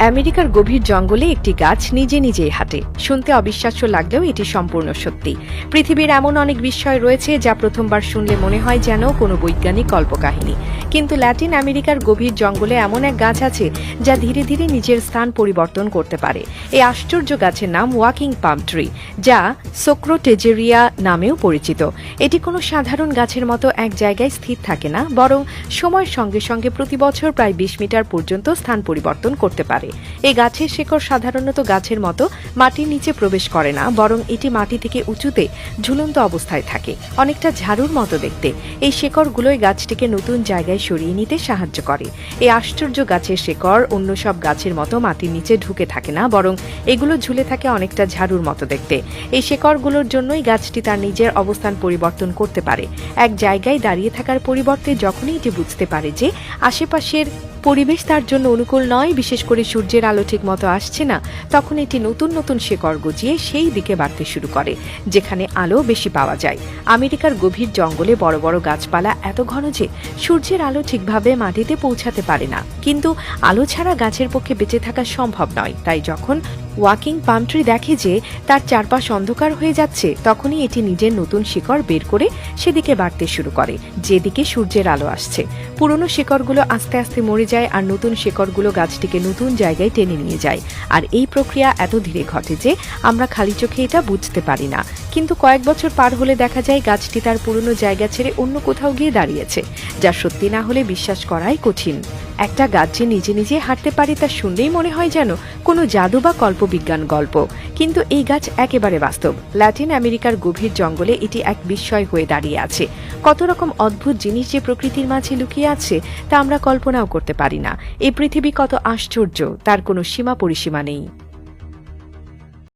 আমেরিকার গভীর জঙ্গলে একটি গাছ নিজে নিজেই হাঁটে। শুনতে অবিশ্বাস্য লাগলেও এটি সম্পূর্ণ সত্যি। পৃথিবীর এমন অনেক বিষয় রয়েছে যা প্রথমবার শুনলে মনে হয় যেন কোনো বৈজ্ঞানিক কল্পকাহিনী, কিন্তু ল্যাটিন আমেরিকার গভীর জঙ্গলে এমন এক গাছ আছে যা ধীরে ধীরে নিজের স্থান পরিবর্তন করতে পারে। এই আশ্চর্য গাছের নাম ওয়াকিং পাম ট্রি, যা সোক্রোটেজেরিয়া নামেও পরিচিত। এটি কোনো সাধারণ গাছের মতো এক জায়গায় স্থির থাকে না, বরং সময়ের সঙ্গে সঙ্গে প্রতি বছর প্রায় ২০ মিটার পর্যন্ত স্থান পরিবর্তন করতে পারে। এই গাছের শেকড় সাধারণত গাছের মতো মাটির নিচে প্রবেশ করে না, বরং এটি মাটি থেকে উঁচুতে ঝুলন্ত অবস্থায় থাকে, অনেকটা ঝাড়ুর মতো দেখতে। এই শেকড়গুলোই গাছটিকে নতুন জায়গায় সরিয়ে নিতে সাহায্য করে। এই আশ্চর্য গাছের শেকড় অন্য সব গাছের মতো মাটির নিচে ঢুকে থাকে না, বরং এগুলো ঝুলে থাকে অনেকটা ঝাড়ুর মতো দেখতে। এই শেকড়গুলোর জন্যই গাছটি তার নিজের অবস্থান পরিবর্তন করতে পারে। এক জায়গায় দাঁড়িয়ে থাকার পরিবর্তে যখনই এটি বুঝতে পারে যে আশেপাশের পরিবেশ তার জন্য অনুকূল নয়, বিশেষ করে সূর্যের আলো ঠিক মতো আসছে না, তখন এটি নতুন নতুন শেকড় গজিয়ে সেই দিকে বাড়তে শুরু করে যেখানে আলো বেশি পাওয়া যায়। আমেরিকার গভীর জঙ্গলে বড় বড় গাছপালা এত ঘন যে সূর্যের আলো ঠিকভাবে মাটিতে পৌঁছাতে পারে না, কিন্তু আলো ছাড়া গাছের পক্ষে বেঁচে থাকা সম্ভব নয়। তাই যখন ওয়াকিং পাম ট্রি দেখে যে তার চারপাশ অন্ধকার হয়ে যাচ্ছে, তখনই এটি নিজের নতুন শিকড় বের করে সেদিকে বাড়তে শুরু করে যেদিকে সূর্যের আলো আসছে। পুরনো শিকড়গুলো আস্তে আস্তে মরে যায় আর নতুন শিকড়গুলো গাছটিকে নতুন জায়গায় টেনে নিয়ে যায়। আর এই প্রক্রিয়া এত ধীরে ঘটে যে আমরা খালি চোখে এটা বুঝতে পারি না, কিন্তু কয়েক বছর পার হলে দেখা যায় গাছটি তার পুরনো জায়গা ছেড়ে অন্য কোথাও গিয়ে দাঁড়িয়েছে, যা সত্যি না হলে বিশ্বাস করাই কঠিন। একটা গাছ যে নিজে নিজে হাঁটতে পারে তা শুনলেই মনে হয় যেন কোনো জাদু বা কল্পবিজ্ঞান গল্প, কিন্তু এই গাছ একেবারে বাস্তব। ল্যাটিন আমেরিকার গভীর জঙ্গলে এটি এক বিস্ময় হয়ে দাঁড়িয়ে আছে। কত রকম অদ্ভুত জিনিস যে প্রকৃতির মাঝে লুকিয়ে আছে তা আমরা কল্পনাও করতে পারি না। এই পৃথিবী কত আশ্চর্য, তার কোনো সীমা পরিসীমা নেই।